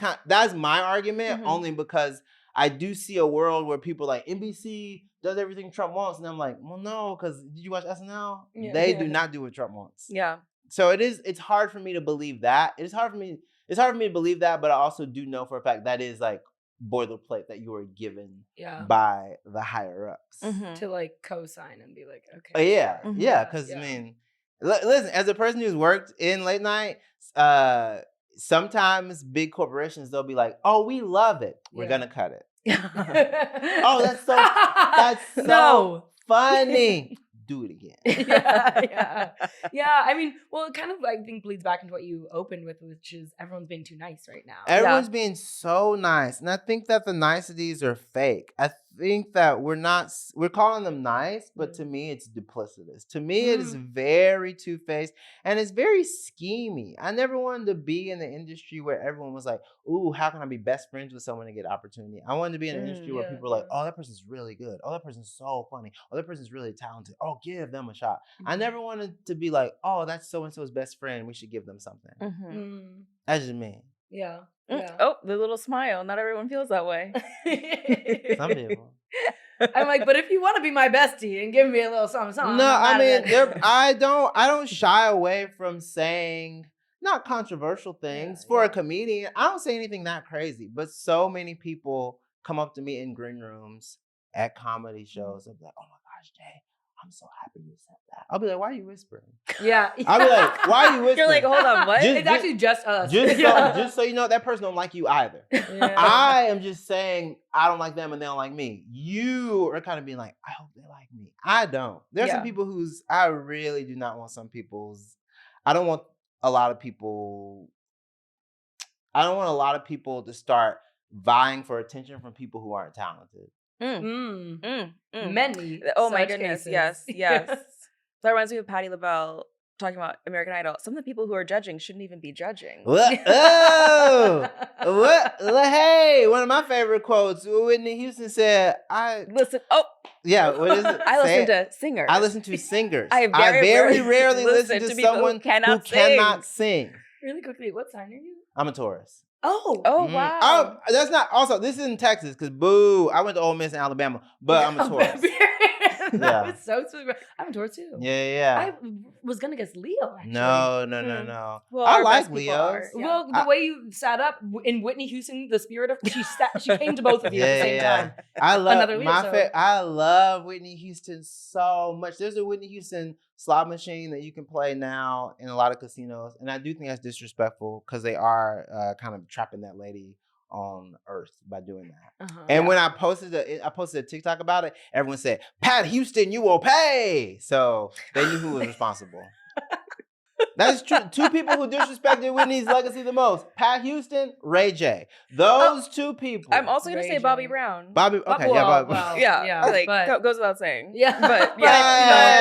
my argument, only because I do see a world where people like NBC does everything Trump wants, and I'm like, well, no, because did you watch SNL? Yeah. They do not do what Trump wants. Yeah. So it's hard for me to believe that. It's hard for me to believe that, but I also do know for a fact that is like boilerplate that you were given by the higher ups to like co-sign and be like, okay. Because I mean, listen, as a person who's worked in late night, sometimes big corporations, they'll be like, oh, we love it, we're gonna cut it. Oh, that's so funny. Do it again. Yeah. I mean, well, it kind of I think bleeds back into what you opened with, which is everyone's being too nice right now. Everyone's being so nice, and I think that the niceties are fake. I think that we're calling them nice, but to me it's duplicitous. To me it is very two-faced, and it's very schemy. I never wanted to be in the industry where everyone was like, ooh, how can I be best friends with someone and get opportunity? I wanted to be in an industry where people are like, oh, that person's really good. Oh, that person's so funny. Oh, that person's really talented. Oh, give them a shot. I never wanted to be like, oh, that's so-and-so's best friend. We should give them something. That's just me. Yeah. Oh, the little smile. Not everyone feels that way. Some people. I'm like, but if you want to be my bestie and give me a little something. No, I mean, I don't shy away from saying not controversial things for a comedian. I don't say anything that crazy, but so many people come up to me in green rooms at comedy shows and be like, oh my gosh, Jay, I'm so happy you said that. I'll be like, why are you whispering? Yeah. I'll be like, why are you whispering? You're like, hold on, what? It's actually just us. Just so you know, that person don't like you either. Yeah. I am just saying I don't like them and they don't like me. You are kind of being like, I hope they like me. I don't. There's some people I really do not want some people's I don't want a lot of people. I don't want a lot of people to start vying for attention from people who aren't talented. Many. Oh my such goodness. cases. Yes. That reminds me of Patti LaBelle talking about American Idol. Some of the people who are judging shouldn't even be judging. What? Oh, what? Hey, one of my favorite quotes. Whitney Houston said, "I Listen. Oh, yeah. What is it? I Say listen it. to singers. I listen to singers. I very rarely listen to people someone who cannot sing. Really quickly, what sign are you? I'm a Taurus. Oh. Oh, Mhm. wow. Oh, that's not. Also, this is in Texas because boo. I went to Ole Miss in Alabama, but I'm a Taurus. That was so sweet. I'm a Taurus too. Yeah. I was gonna guess Leo. Actually. No. Well, I our like best people Leos. are, yeah. Well, the way you sat up in Whitney Houston, the spirit of she came to both of you at the same time. I love Another Leo, I love Whitney Houston so much. There's a Whitney Houston slot machine that you can play now in a lot of casinos, and I do think that's disrespectful because they are kind of trapping that lady on Earth by doing that. And when I posted a TikTok about it, everyone said, "Pat Houston, you will pay." So they knew who was responsible. That's true. Two people who disrespected Whitney's legacy the most: Pat Houston, Ray J. Those two people. I'm also going to Ray say J. Bobby Brown. Bobby. Okay, yeah, Bobby. Well, Yeah, like but goes without saying. Yeah. But yeah,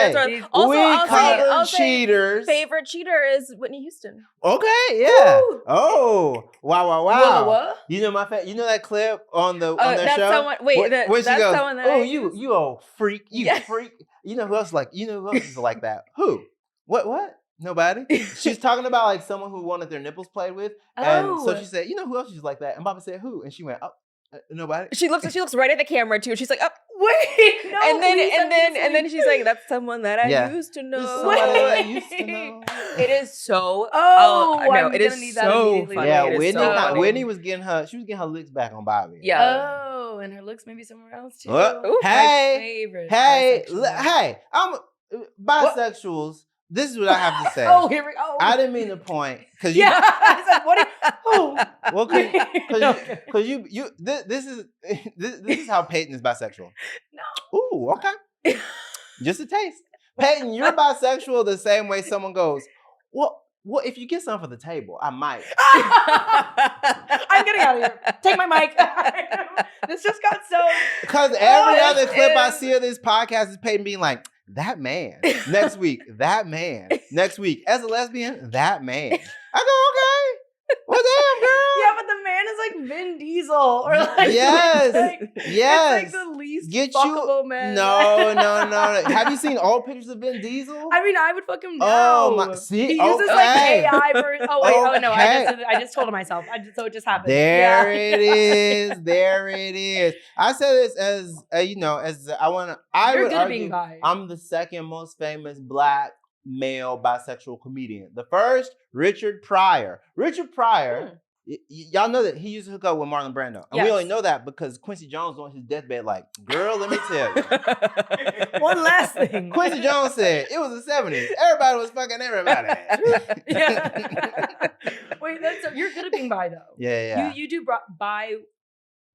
Hey, that's right. Also, we I'll say cheaters. favorite cheater is Whitney Houston. Okay, yeah. Woo. Oh, wow. What? You know you know that clip on their That's show? someone. Wait, Where she that's goes, someone that. "Oh, I you old freak, you Yeah. freak." You know who else is like that? Who? What? Nobody. She's talking about like someone who wanted their nipples played with, and so she said, "You know who else is like that?" And Bobby said, "Who?" And she went, "Oh, nobody." She looks right at the camera too. She's like, "Up." Wait, no. and then she's like, "That's someone that I Yeah. used to This know." is someone that I used to know. It is so. Oh, no, I'm it gonna is need that so immediately. funny. Yeah, It is so funny. Whitney was getting her licks back on Bobby. Yeah. Oh, and her looks maybe somewhere else too. What? Ooh, My Hey, favorite. hey, bisexual. I'm bisexuals. This is what I have to say. Oh, here we go. I didn't mean to point because Yeah, I was like, what? Who? well, Okay. because you this is how Peyton is bisexual. No. Ooh, okay. Just a taste. Peyton, you're bisexual the same way someone goes, well, if you get something for the table, I might. I'm getting out of here. Take my mic. This just got so. Because every Oh, other this clip I is- see of this podcast is Peyton being like, that man. Next week, that man. Next week, as a lesbian, that man. I go, okay. Well, damn, girl. Yeah, but the man is like Vin Diesel or like Yes. it's like the least fuckable man. No. Have you seen old pictures of Vin Diesel? I mean, I would fuck him now. Oh, my- see? He uses Okay. like AI for. Oh wait, oh no, Okay. I just told him myself. So it just happened. There Yeah. it is. There it is. I say this as I You're would good at argue being bi. I'm the second most famous Black male bisexual comedian. The first, Richard Pryor. Richard Pryor, y'all know that he used to hook up with Marlon Brando. And we Yes. only know that because Quincy Jones on his deathbed like, girl, let me tell you. One last thing. Quincy Jones said, it was the 70s. Everybody was fucking everybody. Yeah. Wait, you're good at being bi though. Yeah. You do bi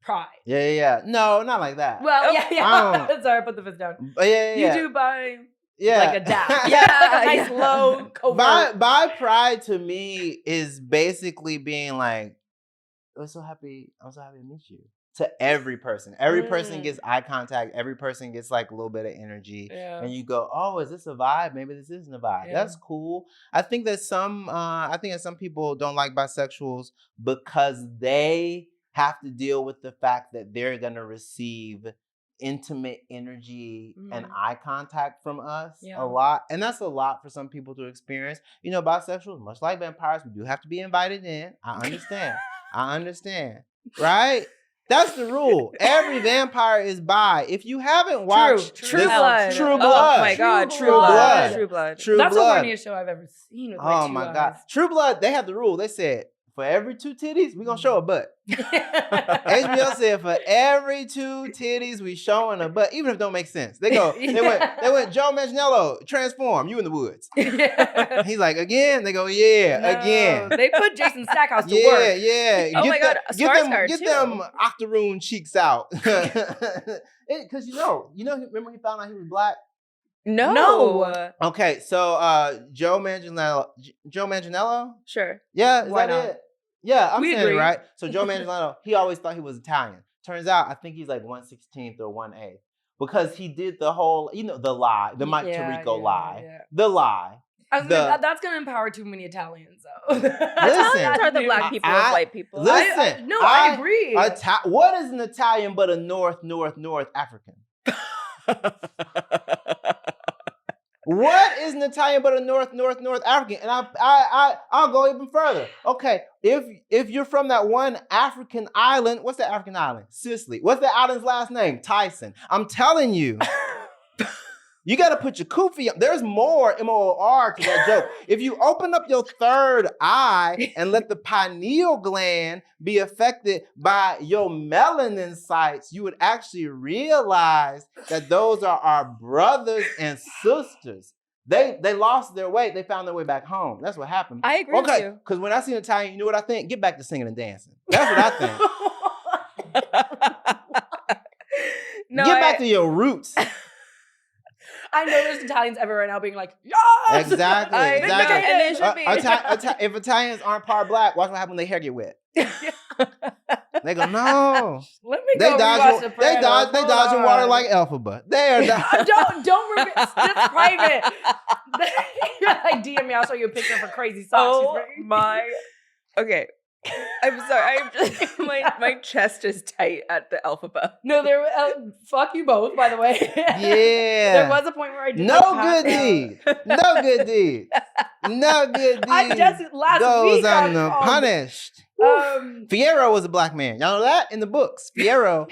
pride. Yeah. No, not like that. Well, I yeah. Sorry, I put the fist down. But yeah. You do bi Yeah. like a dap. Yeah, Nice yeah. low covert. Bi pride to me is basically being like, I'm so happy to meet you. To every person. Every person gets eye contact. Every person gets like a little bit of energy. Yeah. And you go, oh, is this a vibe? Maybe this isn't a vibe. Yeah. That's cool. I think that some people don't like bisexuals because they have to deal with the fact that they're gonna receive intimate energy and eye contact from us a lot. And that's a lot for some people to experience. You know, bisexuals, much like vampires, we do have to be invited in. I understand. Right? That's the rule. Every vampire is bi. If you haven't watched True this- Blood. True Oh Blood. my God, True True Blood. Blood. True Blood. True That's Blood. the funniest show I've ever seen with like Oh two my eyes. God. True Blood, they had the rule. They said, for every 2 titties, we're going to show a butt. HBO said, for every 2 titties, we showing a butt, even if it don't make sense. They went, Joe Manganiello, transform, you in the woods. Yeah. He's like, again? They go, yeah, No, again. They put Jason Stackhouse to work. Yeah. Oh my God, Skarsgård, Get too. them octoroon cheeks out. Because remember he found out he was Black? No. Okay, so Joe Manganiello? Sure. Yeah, is Why that not? it? Yeah, I'm We saying agree. it right. So Joe Manganiello, he always thought he was Italian. Turns out, I think he's like 1/16 or 1/8 because he did the whole, the lie, the Mike Tirico lie, the lie. That's going to empower too many Italians, though. Italians are the black people of white people. Listen, I agree. What is an Italian but a North African? What is an Italian but a North African? And I'll go even further. Okay, if you're from that one African island, what's that African island? Sicily. What's that island's last name? Tyson. I'm telling you. You got to put your kufi up. There's more MOR to that joke. If you open up your third eye and let the pineal gland be affected by your melanin sites, you would actually realize that those are our brothers and sisters. They lost their way. They found their way back home. That's what happened. I agree with you. Okay, because when I see an Italian, you know what I think? Get back to singing and dancing. That's what I think. Get back to your roots. I know there's Italians everywhere now being like, yes! Exactly. And they should be. If Italians aren't part black, watch what happens when their hair get wet. They go, no. Let me go rewatch the They dodging water like Elphaba. They are don't remember. It's private. You're like, DM me, I'll show you a picture of her crazy socks. Oh my. Okay. I'm sorry. I'm just my chest is tight at the Alphaba. No, there. Fuck you both, by the way. Yeah. There was a point where I did No good deed. No good deed. No good deed. I just last goes week unpunished. Fierro was a black man. Y'all know that in the books. Fierro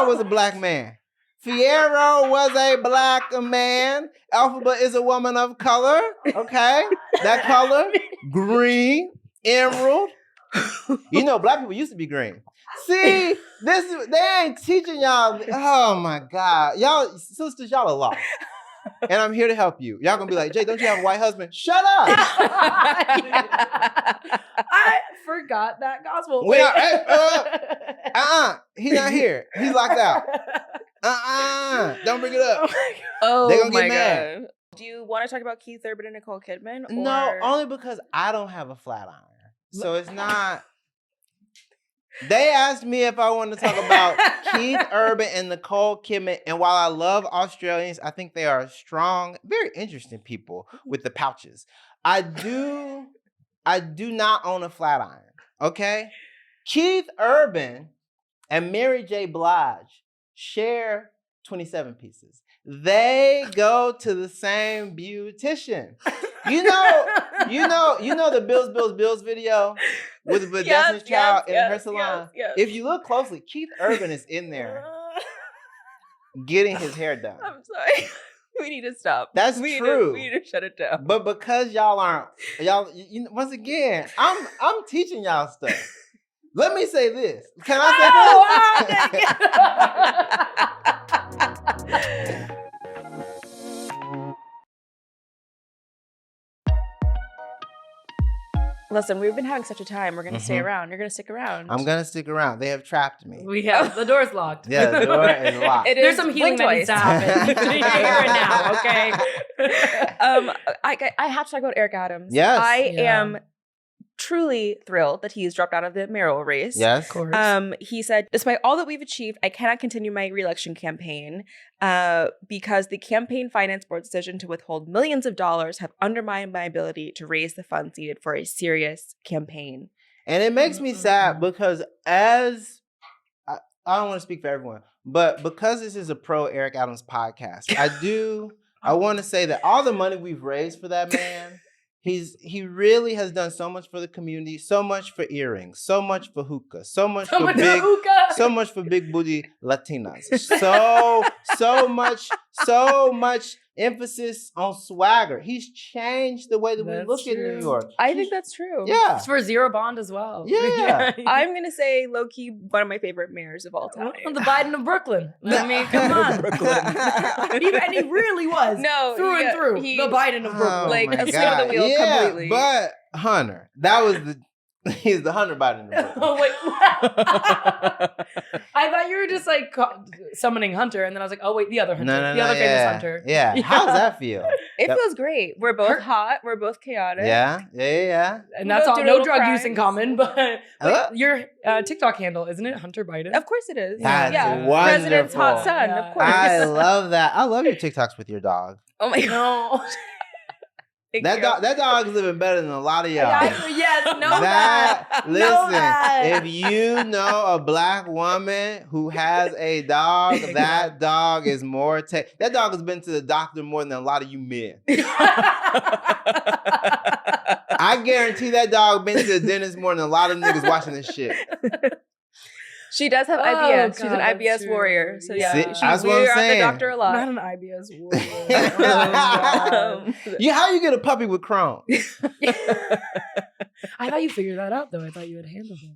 was a black man. Fierro was a black man. Elphaba is a woman of color. Okay, that color, green, emerald. You know, black people used to be green. See, they ain't teaching y'all. Oh my God. Y'all, sisters, y'all are lost. And I'm here to help you. Y'all gonna be like, Jay, don't you have a white husband? Shut up. I forgot that gospel. He's not here. He's locked out. Don't bring it up. Oh they gonna my get mad. God. Do you want to talk about Keith Urban and Nicole Kidman? Or... No, only because I don't have a flat iron. So it's not. They asked me if I wanted to talk about Keith Urban and Nicole Kidman. And while I love Australians, I think they are strong, very interesting people with the pouches. I do not own a flat iron. Okay? Keith Urban and Mary J. Blige share 27 pieces. They go to the same beautician. You know the Bills video with Destiny's Child in her salon. Yes. If you look closely, Keith Urban is in there getting his hair done. I'm sorry. We need to stop. That's true. We need to shut it down. But because once again, I'm teaching y'all stuff. Let me say this. Can I say this? Listen, we've been having such a time. We're going to stay around. You're going to stick around. I'm going to stick around. They have trapped me. We have. The door's locked. Yeah, the door is locked. There's some healing that needs to happen. You're here and now, okay? I have to talk about Eric Adams. Yes. I am truly thrilled that he's dropped out of the mayoral race. Yes. Of course. He said, despite all that we've achieved, I cannot continue my re-election campaign because the campaign finance board's decision to withhold millions of dollars have undermined my ability to raise the funds needed for a serious campaign. And it makes me sad because I don't want to speak for everyone, but because this is a pro Eric Adams podcast, I want to say that all the money we've raised for that man, he really has done so much for the community, so much for earrings, so much for hookah, so much for big booty Latinas, so much emphasis on swagger. He's changed the way that we look at New York. I think that's true. Yeah. It's for Zero Bond as well. Yeah. I'm going to say low-key one of my favorite mayors of all time. The Biden of Brooklyn. I mean, come on. And he really was. No, through and through. The Biden of Brooklyn. Like, asleep at the wheel completely. But Hunter, he's the Hunter Biden of Brooklyn. Oh, wait. I thought you were just like summoning Hunter, and then I was like, oh wait, the other Hunter, No, the other famous yeah. Hunter. Yeah. How does that feel? It Yep. feels great. We're both hot. We're both chaotic. Yeah. And We that's both all. do No little drug use in crimes. common, but Uh. wait, your TikTok handle, isn't it Hunter Biden? Of course it is. That's yeah. wonderful. President's hot son, Yeah. of course. I love that. I love your TikToks with your dog. Oh my god. No. Thank That you. dog, that dog's living better than a lot of y'all. Yes, know that. Listen, Know that. if you know a black woman who has a dog, that dog is more that dog has been to the doctor more than a lot of you men. I guarantee that dog been to the dentist more than a lot of niggas watching this shit. She does have Oh, IBS. She's God, an that's IBS true. warrior. So yeah, See, she's, that's what we're I'm at the saying. doctor a lot. Not an IBS warrior. Oh, How you get a puppy with Crohn's? I thought you figured that out, though. I thought you had handled it.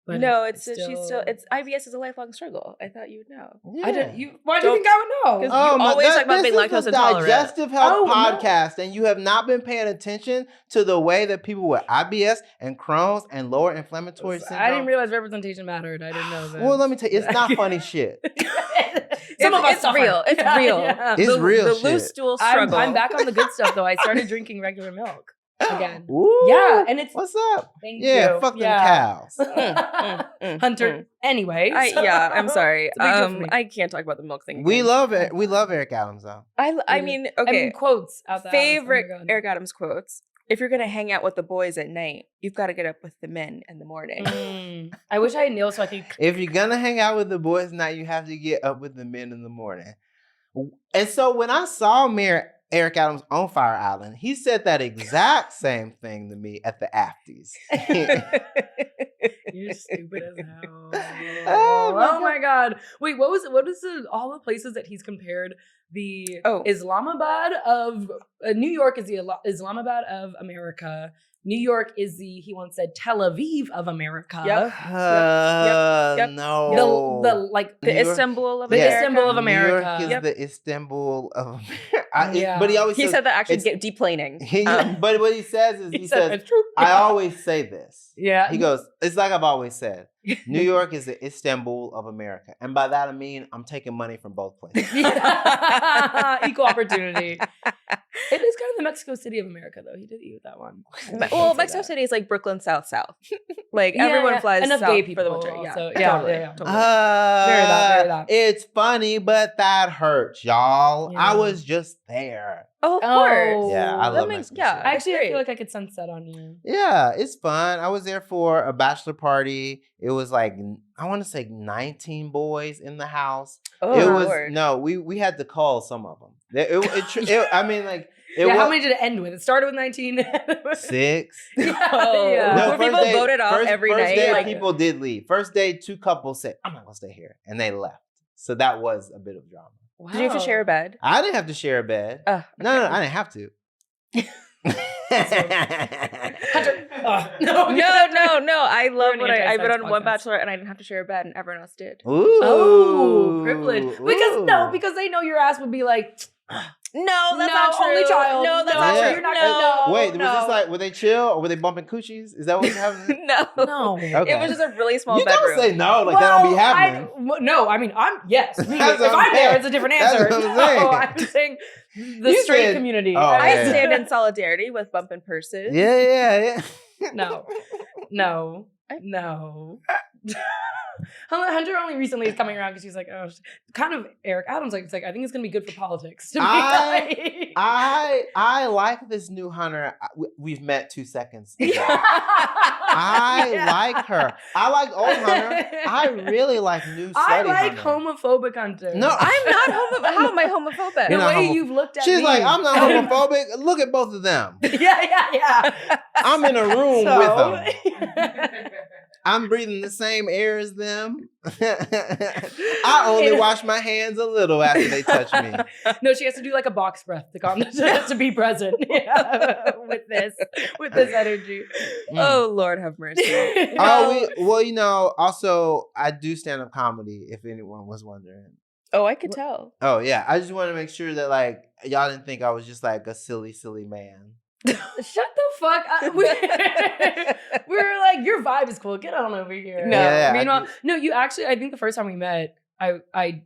But no, it's she's still. It's IBS is a lifelong struggle. I thought you would know. I didn't. Why do you think I would know? You always talk about being this lactose is a intolerant. digestive health Oh, no. podcast, and you have not been paying attention to the way that people with IBS and Crohn's and lower inflammatory syndrome. I didn't realize representation mattered. I didn't know that. Well, let me tell you, it's not funny shit. Some of us it's suffer. real. It's real. Yeah. It's real The shit. loose stool struggle. I'm back on the good stuff, though. I started drinking regular milk again. Ooh, Yeah, and it's what's up? thank Yeah, you. fuck them cows. Hunter. Anyway, Yeah, I'm sorry. It's a big deal for me. I can't talk about the milk thing. We again. love it. We love Eric Adams though. I mean, okay. quotes out there. Favorite Oh my God. Eric Adams quotes. If you're gonna hang out with the boys at night, you've got to get up with the men in the morning. I wish I had nails so I could. If you're gonna hang out with the boys tonight, you have to get up with the men in the morning. And so when I saw Eric Adams on Fire Island, he said that exact same thing to me at the Afties. You're stupid as hell. Oh my my God. Wait, what is all the places that he's compared the Islamabad of New York is the Islamabad of America. New York is he once said Tel Aviv of America. Yep. No. The Istanbul of The America. Istanbul of New America. York is the Istanbul of America. Yeah. But he always He says, said that actually get deplaning. but what he says is he says, it's true. I always say this. Yeah. He goes, it's like I've always said. New York is the Istanbul of America. And by that I mean I'm taking money from both places. Equal opportunity. It is kind of the Mexico City of America, though. He did eat with that one. Well, Mexico City is like Brooklyn South. Like Yeah, everyone yeah. flies Enough south gay for people the winter. also. Yeah, Yeah, totally. yeah, yeah. Totally. Very that. It's funny, but that hurts, y'all. Yeah. I was just there. Oh, of Oh. course. Yeah, I That love makes- Mexico yeah. City. Actually, I Great. feel like I could sense that on you. Yeah, it's fun. I was there for a bachelor party. It was like, I want to say 19 boys in the house. Oh, it was, Lord. no, we had to call some of them. I mean, like, it How was many did it end with? It started with 19. 6. Oh. Yeah. Were people voted off every first night? Day, Like- people did leave. First day, 2 couples said, I'm not going to stay here. And they left. So that was a bit of drama. Wow. Did you have to share a bed? I didn't have to share a bed. Okay. No, I didn't have to. Hunter. No. No. I love an when I've been anti-sex on one podcast. bachelor and I didn't have to share a bed and everyone else did. Ooh. Oh, privilege. Ooh. Because they know your ass would be like, No, that's No, not true. only child. No, that's No, not Yeah. true. you're not no, gonna- Wait, no. was this like, were they chill or were they bumping coochies? Is that what was happening? No. no. Okay. It was just a really small You bedroom. don't say no, like that don't be happening. Yes. Me. That's If what I'm I'm there, saying. it's a different That's answer. what I'm saying. No, I'm saying the You straight said- community. Oh, I yeah. stand in solidarity with bumping purses. Yeah. No. Hunter only recently is coming around because she's like, oh, kind of Eric Adams. Like, it's like, I think it's gonna be good for politics. To be like- I like this new Hunter. We've met 2 seconds ago. I Yeah. like her. I like old Hunter. I really like new slutty I like Hunter. homophobic Hunter. No, I'm not homophobic. How am I homophobic? The You're not way homo- you've looked at She's me. like, I'm not homophobic. Look at both of them. Yeah. I'm in a room So- with them. I'm breathing the same air as them. I only wash my hands a little after they touch me. No, she has to do like a box breath to be present. Yeah, with this energy. Oh, Lord have mercy. Also, I do stand-up comedy, if anyone was wondering. Oh, I could tell. Oh, yeah. I just want to make sure that, like, y'all didn't think I was just, like, a silly, silly man. Shut the fuck up. We're like, your vibe is cool. Get on over here. No. Yeah, Meanwhile, no, you actually, I think the first time we met, I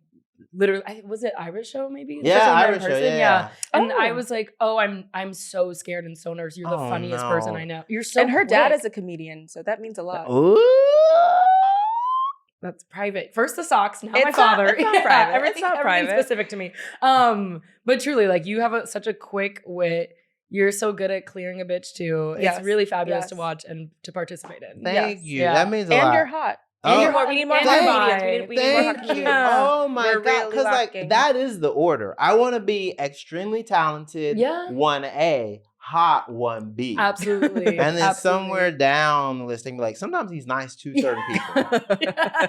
literally, was it Irish show maybe? The Yeah, first time I met Irish in show, person? yeah. And Oh. I was like, oh, I'm so scared and so nervous. You're the Oh, funniest no. person I know. You're so And her dad quick. is a comedian, so that means a lot. Ooh. That's private. First the socks, now my It's not- father. it's not private. Everything, It's not everything's private. specific to me. But truly, like you have such a quick wit. You're so good at clearing a bitch too. Yes. It's really fabulous Yes. to watch and to participate in. Thank Yes. you. Yeah. That means a And lot. you're hot. Oh. And you're more, we need more And hot you're comedians. bi. We need more hot Thank you. comedians. Oh my We're God. really Because lacking. that is the order. I want to be extremely talented, Yeah. 1A, hot, 1B. Absolutely. And then Absolutely. somewhere down the list, they can be like, sometimes he's nice to certain people. Yeah.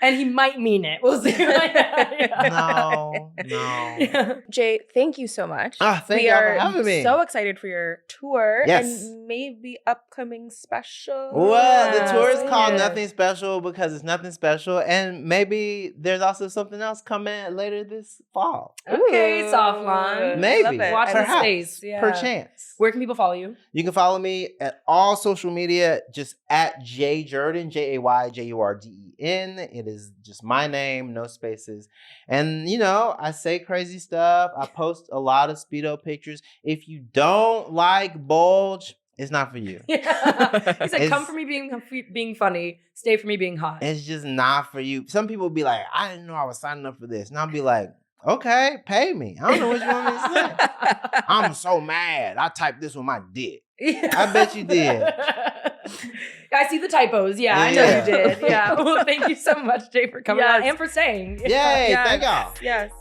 And he might mean it. We'll see. No. Yeah. Jay, thank you so much. Thank we y'all are for having me. so excited for your tour Yes. and maybe upcoming special. Well, the tour is Yeah. called Yeah. Nothing Special because it's nothing special. And maybe there's also something else coming later this fall. Okay, Ooh, soft launch. Maybe. Love it. Watch I the love Perhaps. space. Yeah. Perchance. Where can people follow you? You can follow me at all social media, just at Jay Jurden, JayJurden. It is just my name, no spaces. And, I say crazy stuff. I post a lot of Speedo pictures. If you don't like bulge, it's not for you. Yeah. He said, "Come It's- for me being funny, stay for me being hot." It's just not for you. Some people be like, I didn't know I was signing up for this. And I'll be like, okay, pay me. I don't know what you want me to say. I'm so mad. I typed this with my dick. I bet you did. I see the typos. Yeah, I know Yeah. you did. Yeah. Well, thank you so much, Jay, for coming Yes. on and for staying. Yay, Yes. thank y'all. Yes.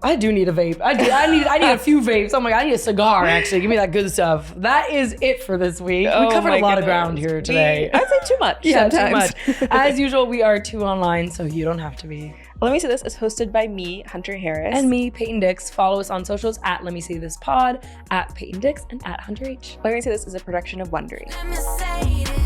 I do need a vape. I need a few vapes. Oh my God, I need a cigar, actually. Give me that good stuff. That is it for this week. Oh we covered my a lot of goodness. ground here today. I'd say too much. Yeah, sometimes. too much. As usual, we are 2 online, so you don't have to be. Let Me Say This is hosted by me, Hunter Harris. And me, Peyton Dix. Follow us on socials at Let Me Say This Pod, at Peyton Dix, and at Hunter H. Let Me Say This is a production of Wondery. Let me say this.